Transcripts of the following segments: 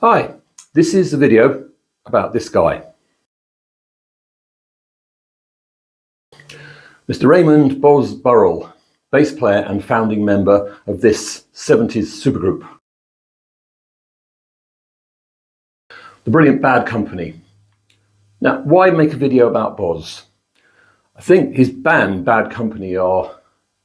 Hi, this is a video about this guy. Mr. Raymond Boz Burrell, bass player and founding member of this 70s supergroup. The brilliant Bad Company. Now, why make a video about Boz? I think his band, Bad Company, are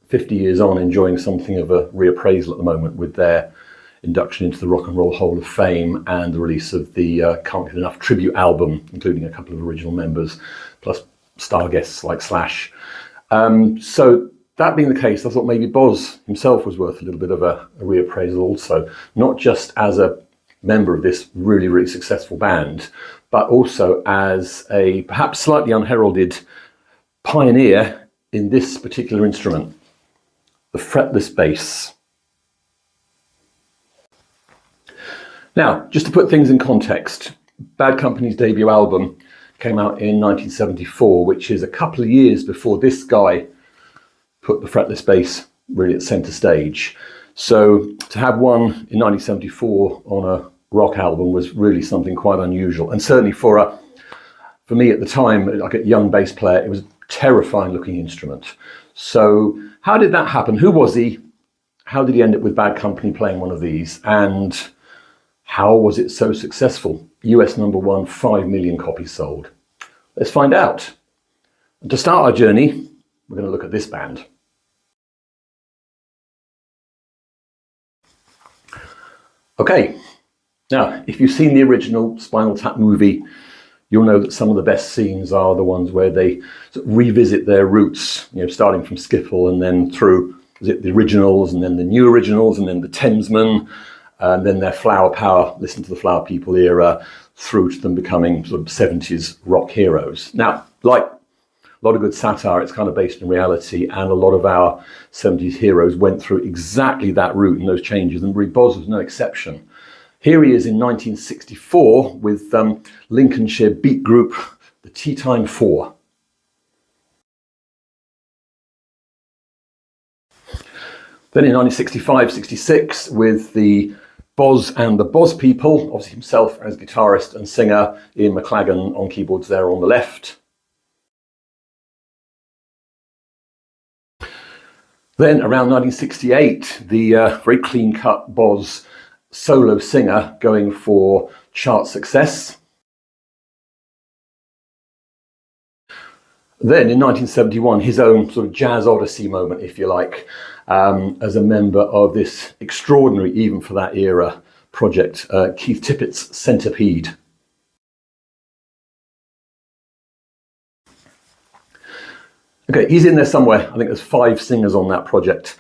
50 years on enjoying something of a reappraisal at the moment with their induction into the Rock and Roll Hall of Fame and the release of the Can't Get Enough tribute album, including a couple of original members, plus star guests like Slash. So that being the case, I thought maybe Boz himself was worth a little bit of a reappraisal also, not just as a member of this really, really successful band, but also as a perhaps slightly unheralded pioneer in this particular instrument, the fretless bass. Now, just to put things in context, Bad Company's debut album came out in 1974, which is a couple of years before this guy put the fretless bass really at centre stage. So to have one in 1974 on a rock album was really something quite unusual. And certainly for me at the time, like a young bass player, it was a terrifying looking instrument. So how did that happen? Who was he? How did he end up with Bad Company playing one of these? And how was it so successful? US #1, 5 million copies sold. Let's find out. And to start our journey, we're going to look at this band. Okay, now if you've seen the original Spinal Tap movie, you'll know that some of the best scenes are the ones where they sort of revisit their roots, you know, starting from Skiffle and then through the originals and then the new originals and then the Thamesmen, and then their Flower Power, Listen to the Flower People era, through to them becoming sort of 70s rock heroes. Now, like a lot of good satire, it's kind of based in reality, and a lot of our 70s heroes went through exactly that route and those changes, and really Boz was no exception. Here he is in 1964 with Lincolnshire beat group, the Tea Time Four. Then in 1965-66 with the Boz and the Boz People, obviously himself as guitarist and singer, Ian McLagan on keyboards there on the left. Then around 1968, the very clean-cut Boz solo singer going for chart success. Then in 1971, his own sort of jazz odyssey moment, if you like, as a member of this extraordinary, even for that era, project, Keith Tippett's Centipede. Okay, he's in there somewhere. I think there's 5 singers on that project.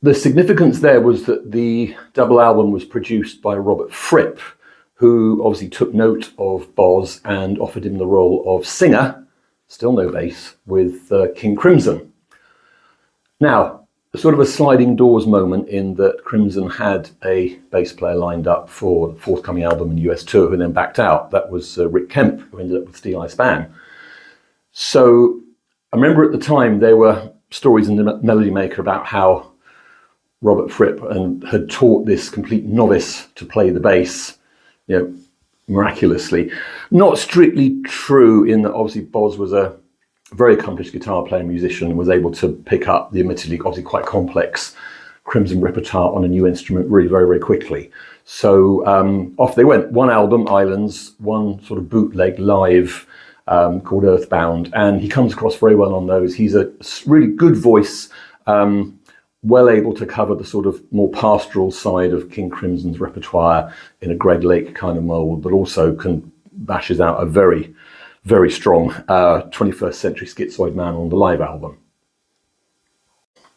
The significance there was that the double album was produced by Robert Fripp, who obviously took note of Boz and offered him the role of singer, still no bass, with King Crimson. Now, sort of a sliding doors moment in that Crimson had a bass player lined up for the forthcoming album and US tour who then backed out. That was Rick Kemp, who ended up with Steel Eye Span. So I remember at the time there were stories in the Melody Maker about how Robert Fripp had taught this complete novice to play the bass, you know, miraculously. Not strictly true in that obviously Boz was a very accomplished guitar player and musician and was able to pick up the admittedly obviously quite complex Crimson repertoire on a new instrument really very, very quickly. So off they went. One album, Islands, one sort of bootleg live called Earthbound, and he comes across very well on those. He's a really good voice, well able to cover the sort of more pastoral side of King Crimson's repertoire in a Greg Lake kind of mold, but also bashes out a very, very strong 21st century schizoid man on the live album.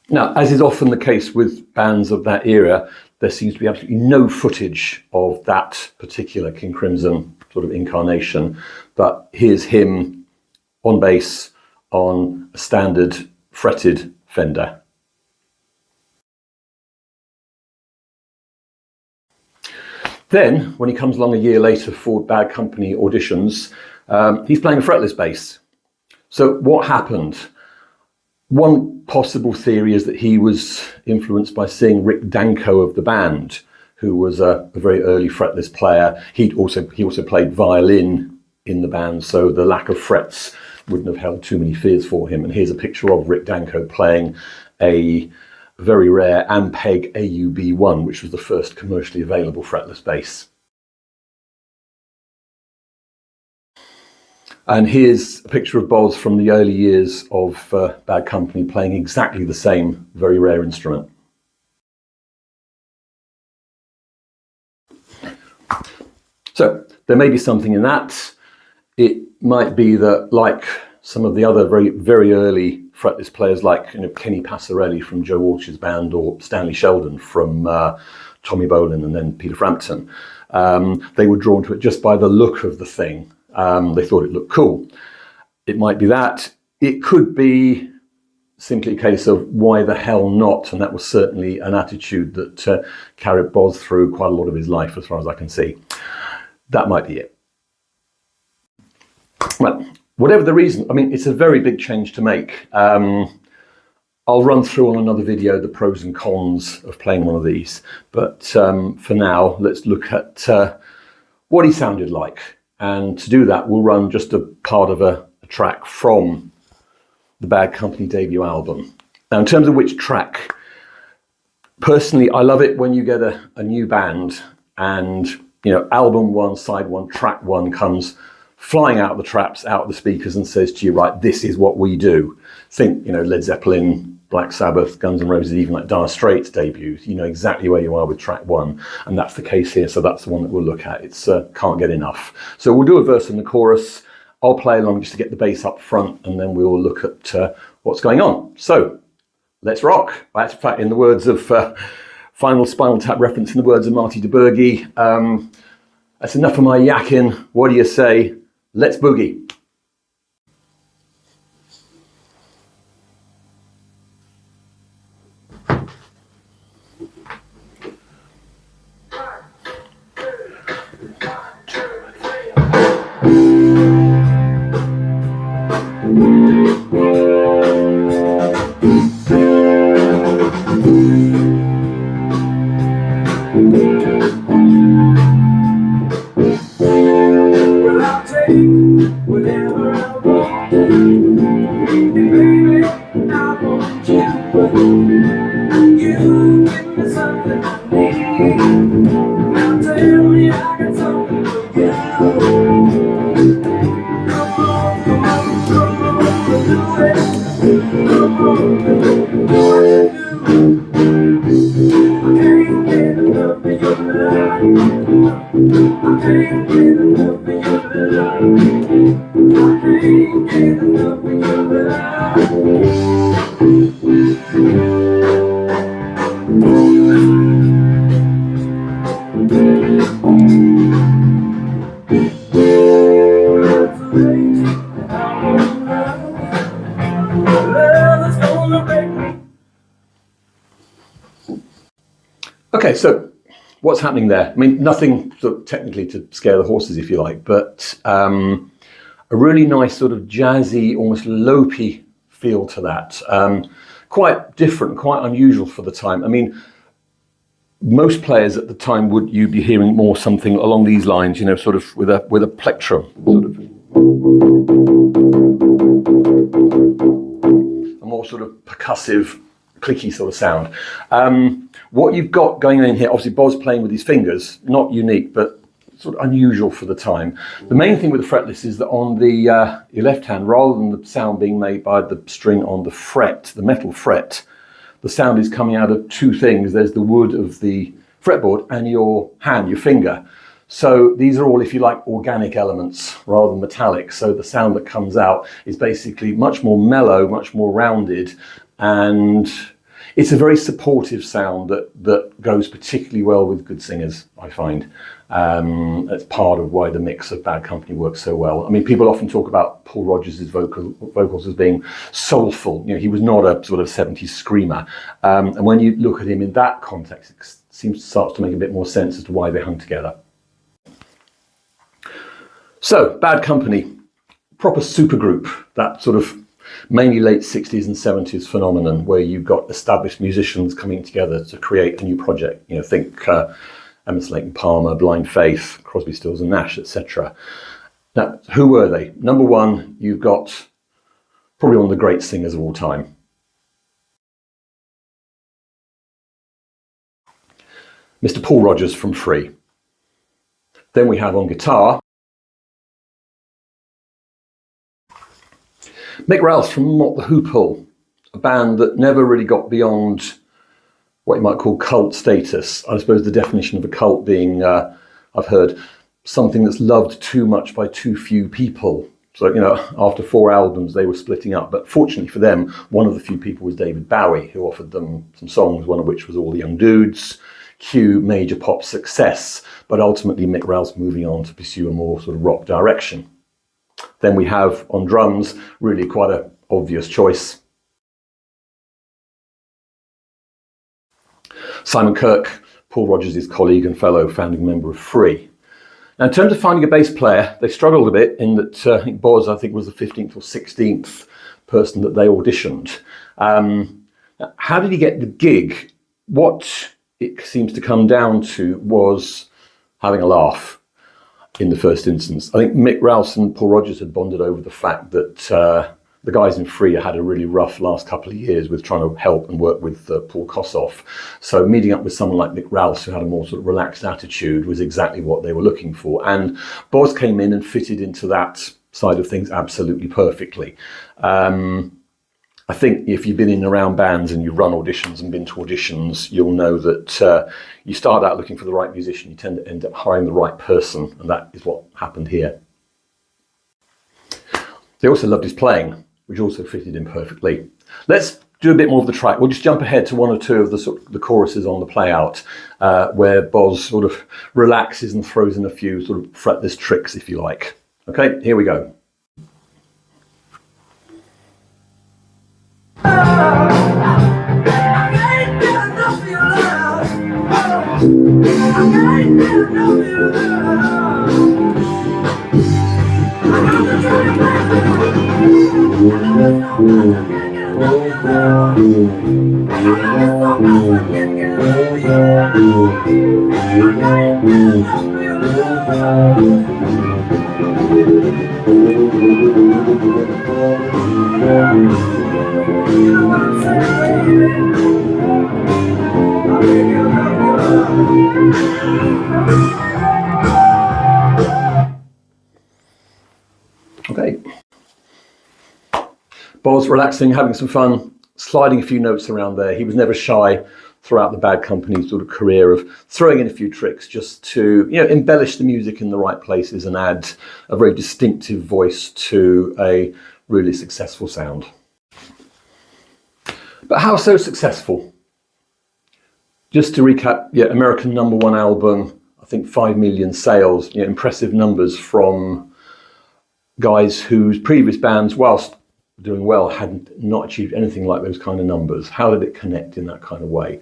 Now, as is often the case with bands of that era, there seems to be absolutely no footage of that particular King Crimson sort of incarnation, but here's him on bass on a standard fretted Fender. Then, when he comes along a year later for Bad Company auditions, he's playing a fretless bass. So what happened? One possible theory is that he was influenced by seeing Rick Danko of the band, who was a very early fretless player. He also played violin in the band, so the lack of frets wouldn't have held too many fears for him. And here's a picture of Rick Danko playing a very rare Ampeg AUB1, which was the first commercially available fretless bass. And here's a picture of Boz from the early years of Bad Company playing exactly the same very rare instrument. So there may be something in that. It might be that, like some of the other very early fretless players, like Kenny Passarelli from Joe Walsh's band, or Stanley Sheldon from Tommy Bolin and then Peter Frampton, they were drawn to it just by the look of the thing. They thought it looked cool. It might be that. It could be simply a case of why the hell not, and that was certainly an attitude that carried Boz through quite a lot of his life, as far as I can see. That might be it. Well, whatever the reason, I mean, it's a very big change to make. I'll run through on another video the pros and cons of playing one of these, but for now, let's look at what he sounded like. And to do that, we'll run just a part of a track from the Bad Company debut album. Now, in terms of which track, personally, I love it when you get a new band and, album one, side one, track one comes flying out of the traps, out of the speakers, and says to you, right, this is what we do. Think, Led Zeppelin, Black Sabbath, Guns N' Roses, even like Dire Straits debuts, you know exactly where you are with track one. And that's the case here, so that's the one that we'll look at. It's Can't Get Enough. So we'll do a verse and the chorus. I'll play along just to get the bass up front, and then we'll look at what's going on. So let's rock. That's, in fact, in the words of final Spinal Tap reference, in the words of Marty DeBurgi, that's enough of my yakking. What do you say? Let's boogie. Whatever I want, baby, I want you. You give me something I need. Now tell me I got something for you. Come on, come on, come on, do it. Come on, do what you do. I can't get enough of your love. I can't get enough of your love. Okay, so what's happening there? I mean, nothing sort of technically to scare the horses, if you like, but a really nice sort of jazzy, almost lopey feel to that. Quite different, quite unusual for the time. I mean, most players at the time would you be hearing more something along these lines, sort of with a plectrum, sort of a more sort of percussive, clicky sort of sound. What you've got going on in here, obviously Boz playing with his fingers, not unique, but sort of unusual for the time. The main thing with the fretless is that on the your left hand, rather than the sound being made by the string on the fret, the metal fret, the sound is coming out of two things. There's the wood of the fretboard and your hand, your finger. So these are all, if you like, organic elements rather than metallic. So the sound that comes out is basically much more mellow, much more rounded, and it's a very supportive sound that goes particularly well with good singers, I find. That's part of why the mix of Bad Company works so well. I mean, people often talk about Paul Rodgers' vocals as being soulful. He was not a sort of 70s screamer. And when you look at him in that context, it starts to make a bit more sense as to why they hung together. So, Bad Company, proper supergroup, that sort of mainly late 60s and 70s phenomenon where you've got established musicians coming together to create a new project. Think Emerson, Lake and Palmer, Blind Faith, Crosby, Stills and Nash, etc. Now, who were they? Number one, you've got probably one of the great singers of all time. Mr. Paul Rodgers from Free. Then we have on guitar, Mick Ralph from Mott the Hoople, a band that never really got beyond what you might call cult status. I suppose the definition of a cult being, I've heard, something that's loved too much by too few people. So, you know, after 4 albums, they were splitting up. But fortunately for them, one of the few people was David Bowie, who offered them some songs, one of which was All the Young Dudes, cue major pop success. But ultimately, Mick Ralph's moving on to pursue a more sort of rock direction. Then we have, on drums, really quite an obvious choice. Simon Kirke, Paul Rodgers' colleague and fellow founding member of Free. Now, in terms of finding a bass player, they struggled a bit in that I think Boz, was the 15th or 16th person that they auditioned. How did he get the gig? What it seems to come down to was having a laugh in the first instance. I think Mick Ralph and Paul Rodgers had bonded over the fact that the guys in Free had a really rough last couple of years with trying to help and work with Paul Kossoff. So meeting up with someone like Mick Ralph, who had a more sort of relaxed attitude, was exactly what they were looking for. And Boz came in and fitted into that side of things absolutely perfectly. I think if you've been in and around bands and you've run auditions and been to auditions, you'll know that you start out looking for the right musician, you tend to end up hiring the right person, and that is what happened here. They also loved his playing, which also fitted in perfectly. Let's do a bit more of the track. We'll just jump ahead to one or two of the choruses on the play out, where Boz sort of relaxes and throws in a few sort of fretless tricks, if you like. Okay, here we go. Okay. Boz relaxing, having some fun, sliding a few notes around there. He was never shy throughout the Bad Company sort of career of throwing in a few tricks just to, you know, embellish the music in the right places and add a very distinctive voice to a really successful sound. But how so successful? Just to recap, yeah, American #1 album, I think 5 million sales, you know, impressive numbers from guys whose previous bands, whilst doing well, had not achieved anything like those kind of numbers. How did it connect in that kind of way?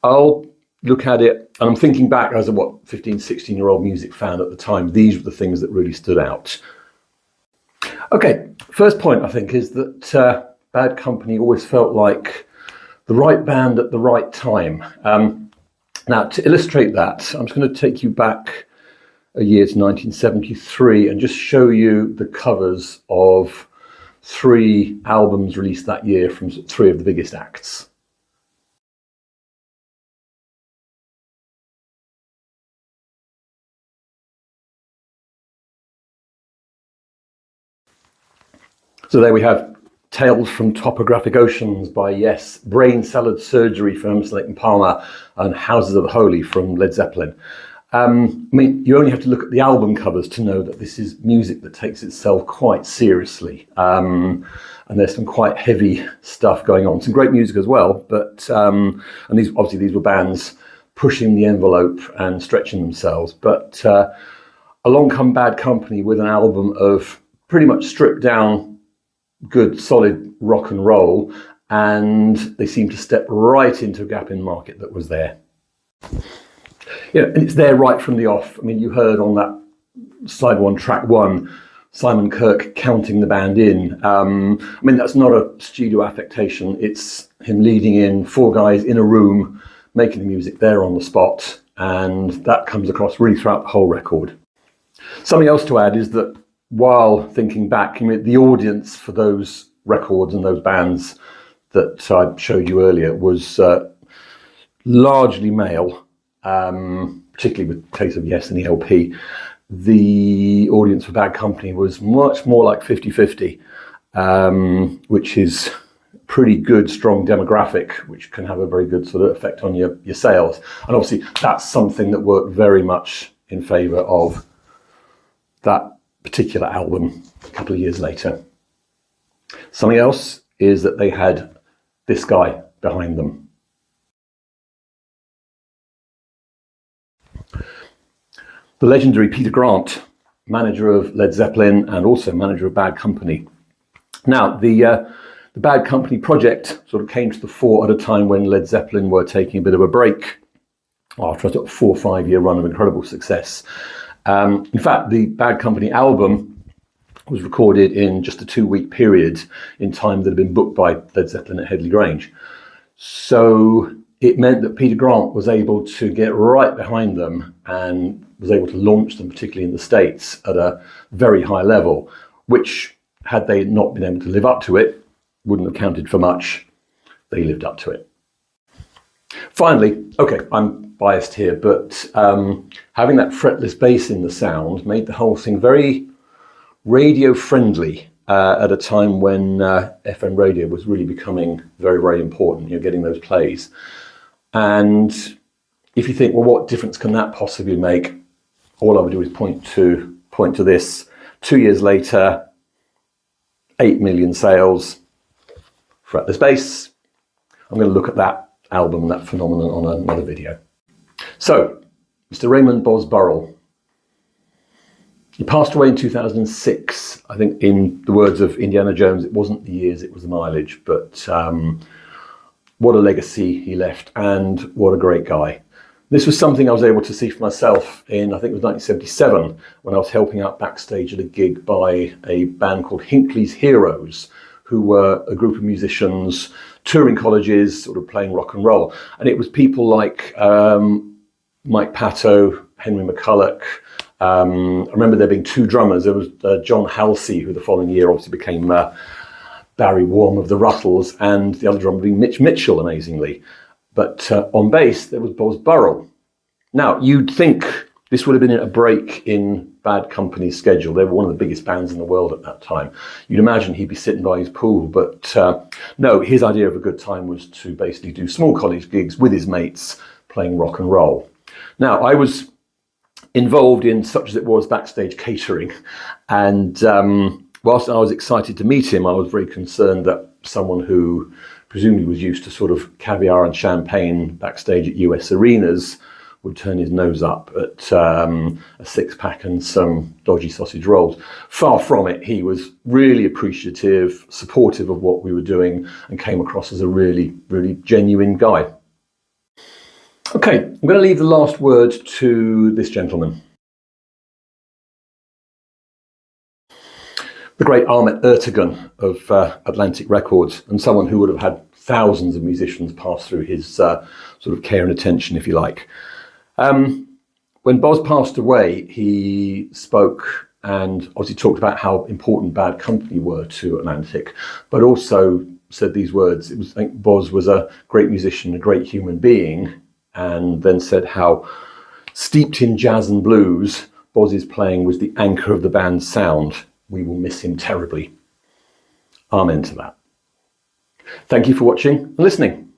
I'll look at it, and I'm thinking back as a 15, 16-year-old music fan at the time. These were the things that really stood out. Okay, first point I think is that Bad Company always felt like the right band at the right time. Now, to illustrate that, I'm just going to take you back a year to 1973 and just show you the covers of 3 albums released that year from 3 of the biggest acts. So there we have Tales from Topographic Oceans by Yes, Brain Salad Surgery from Emerson, Lake and Palmer, and Houses of the Holy from Led Zeppelin. I mean, you only have to look at the album covers to know that this is music that takes itself quite seriously. And there's some quite heavy stuff going on. Some great music as well, but and these were bands pushing the envelope and stretching themselves. But along come Bad Company with an album of pretty much stripped down, good, solid rock and roll, and they seem to step right into a gap in the market that was there. Yeah, and it's there right from the off. I mean, you heard on that side 1, track 1, Simon Kirke counting the band in. I mean, that's not a studio affectation. It's him leading in 4 guys in a room, making the music there on the spot, and that comes across really throughout the whole record. Something else to add is that while thinking back, the audience for those records and those bands that I showed you earlier was largely male, particularly with the case of Yes and the LP. The audience for Bad Company was much more like 50-50, which is pretty good, strong demographic, which can have a very good sort of effect on your sales. And obviously that's something that worked very much in favour of that particular album a couple of years later. Something else is that they had this guy behind them. The legendary Peter Grant, manager of Led Zeppelin and also manager of Bad Company. Now, the Bad Company project sort of came to the fore at a time when Led Zeppelin were taking a bit of a break after a sort of 4 or 5 year run of incredible success. In fact, the Bad Company album was recorded in just a 2-week period in time that had been booked by Led Zeppelin at Headley Grange. So it meant that Peter Grant was able to get right behind them and was able to launch them, particularly in the States, at a very high level, which, had they not been able to live up to it, wouldn't have counted for much. They lived up to it. Finally, okay, I'm biased here, but having that fretless bass in the sound made the whole thing very radio friendly at a time when FM radio was really becoming very, very important. You're getting those plays. And if you think, well, what difference can that possibly make? All I would do is point to this. 2 years later, 8 million sales, fretless bass. I'm going to look at that album, that phenomenon, on another video. So, Mr. Raymond Boz Burrell. He passed away in 2006. I think, in the words of Indiana Jones, it wasn't the years, it was the mileage. But what a legacy he left, and what a great guy. This was something I was able to see for myself in, I think it was 1977, when I was helping out backstage at a gig by a band called Hinckley's Heroes, who were a group of musicians touring colleges, sort of playing rock and roll. And it was people like Mike Patto, Henry McCulloch. I remember there being 2 drummers. There was John Halsey, who the following year obviously became Barry Warm of the Ruttles, and the other drummer being Mitch Mitchell, amazingly. But on bass, there was Boz Burrell. Now, you'd think this would have been a break in Bad Company's schedule. They were one of the biggest bands in the world at that time. You'd imagine he'd be sitting by his pool, but no, his idea of a good time was to basically do small college gigs with his mates playing rock and roll. Now, I was involved in, such as it was, backstage catering, and whilst I was excited to meet him, I was very concerned that someone who presumably was used to sort of caviar and champagne backstage at US arenas would turn his nose up at a 6-pack and some dodgy sausage rolls. Far from it. He was really appreciative, supportive of what we were doing, and came across as a really, really genuine guy. Okay, I'm going to leave the last word to this gentleman. The great Ahmet Ertegun of Atlantic Records, and someone who would have had thousands of musicians pass through his sort of care and attention, if you like. When Boz passed away, he spoke and obviously talked about how important Bad Company were to Atlantic, but also said these words. I think Boz was a great musician, a great human being, and then said how, steeped in jazz and blues, Boz's playing was the anchor of the band's sound. We will miss him terribly. Amen to that. Thank you for watching and listening.